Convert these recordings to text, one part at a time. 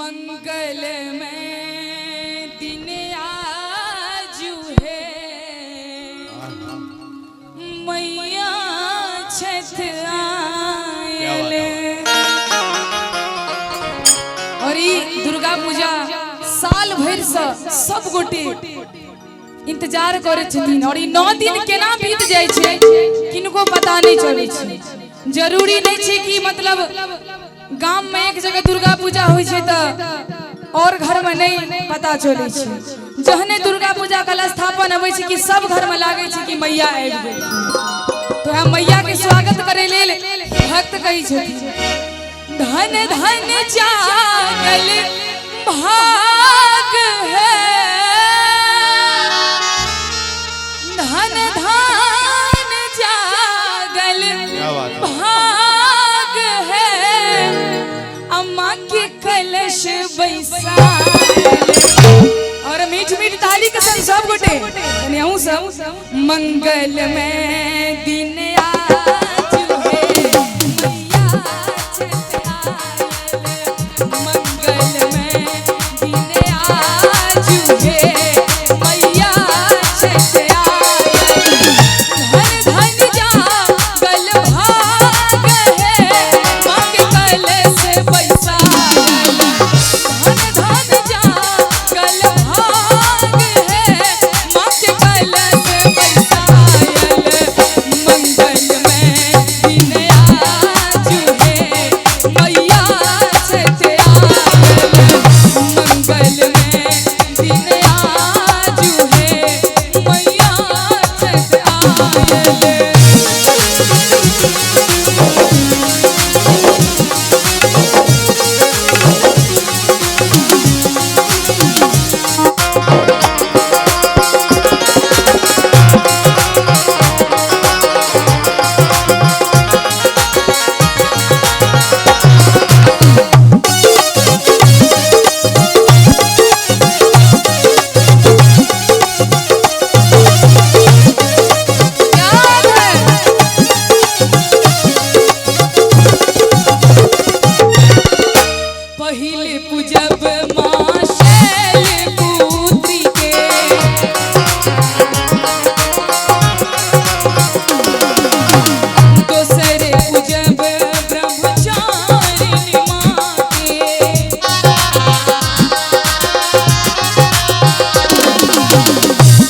मंगल में दिन आजू है मैया छठ आयल। और ई दुर्गा पूजा साल भर से सब गोटे इंतजार करे छथिन और ई 9 दिन केना बीत जाय छै किनको पता नहीं चले छै। जरूरी नहीं छै कि मतलब गांव में एक जगह दुर्गा पूजा होय छै त और घर में नहीं पता चले छै। जहने दुर्गा पूजा का स्थापन होय छै कि सब घर में लागे छै कि मैया आबि गेल। तो हम मैया के स्वागत करे लेल भक्त कहि छथिन धन धन जागल भाग है धन धन जागल भाग है अम्मा के कलश बैसा। और मीठ मीठ ताली के संग सब गोटे कन्याओं सब मंगल में दिन आजू है मैया छठ आयल। मंगल में दिन आजू है मैया छठ आयल। धन धन जागल भाग है माँ के कलश बैसायल। धन धन जागल भाग है माँ के कलश बैसायल। मंगल में दिन आजू है मैया छठ आयल। मंगल में दिन आजू है मैया छठ आयल। पहिले पूजब माँ शैलपुत्री के दोसरे पूजब ब्रह्मचारिणी माँ के।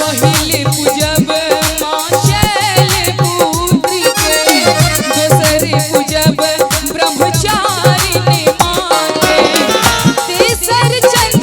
पहिले पूजब माँ शैलपुत्री के दोसरे पूजब ब्रह्मचारिणी माँ के। तेसर चंद्र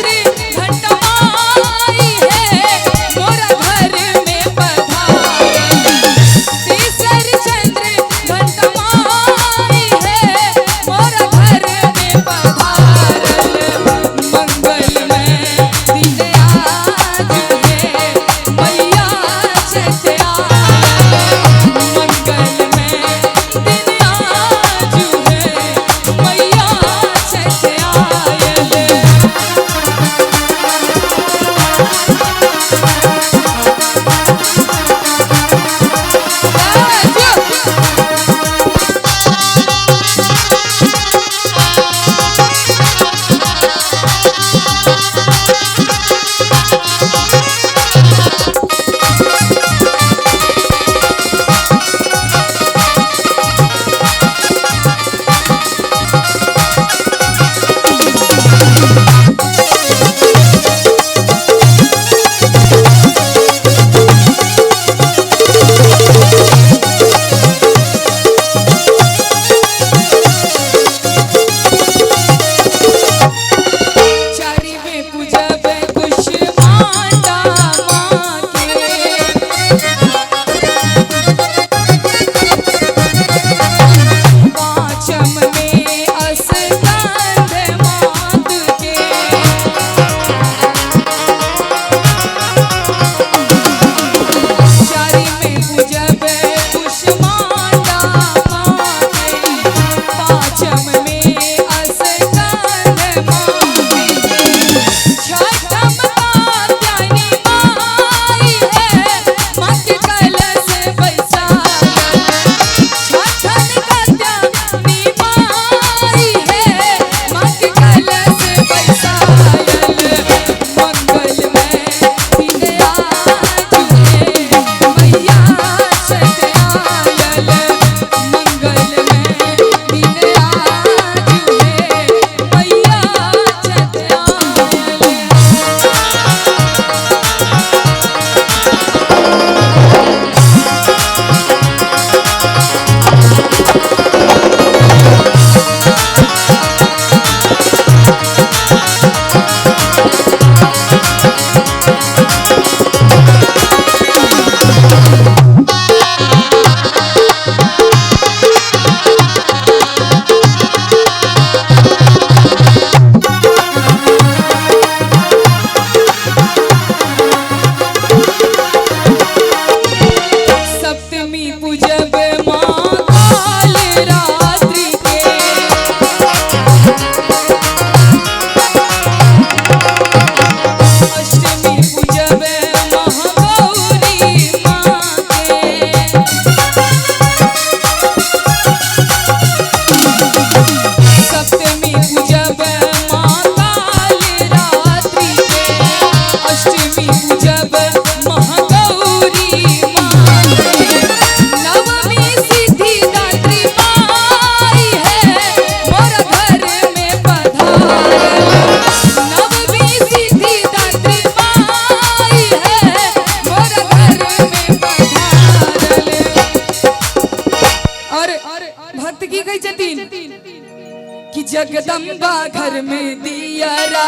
दियरा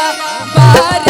बार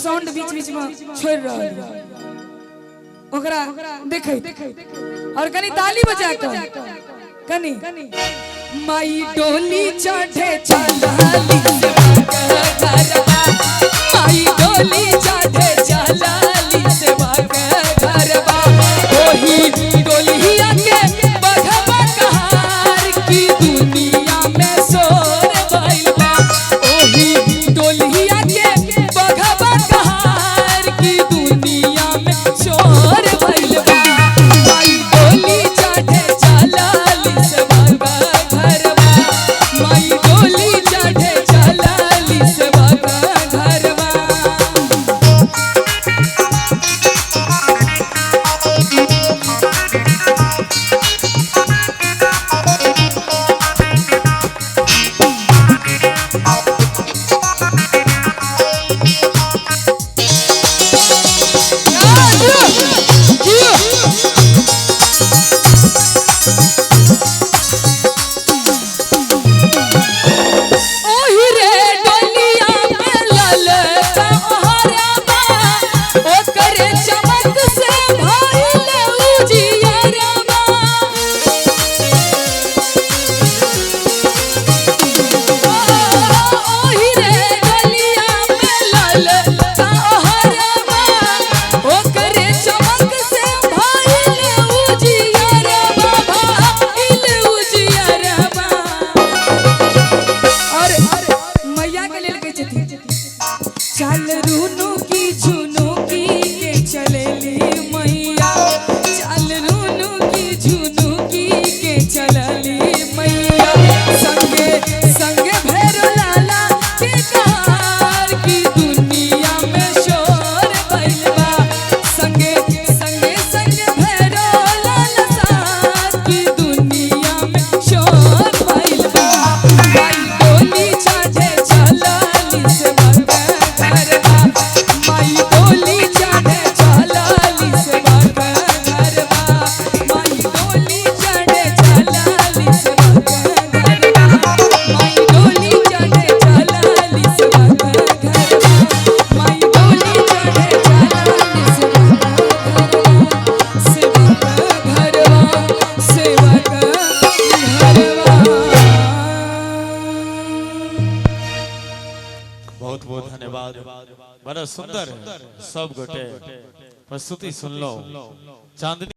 साउंड बीच बीच में छोड़ रहा ओकरा देखे और कनी ताली बजा कर कनी माई डोली चढ़े चलाली से घरवा माई डोली चढ़े चलाली से घरवा ओही डोलिया के बघवा कहार की दुनिया में शोर भइल बा ओही डोलिया के बघवा कहार की दुनिया में शोर भइल बा माई डोली चढ़े चलाली से घरवा माई डोली चढ़े चलाली से घरवा चल रूनू की झुनू की के चलेली मैया चल रूनू की झुनू की के चलली मैया संगे संगे भैरो लाला के कहार की दुनिया में शोर भइल बा संगे संगे संगे भैरो लाला साथ की दुनिया में शोर भइल बा माई डोली चढ़े चलाली बहुत बहुत धन्यवाद। बड़ा सुंदर सब गोटे प्रस्तुति सुन लो। चांदनी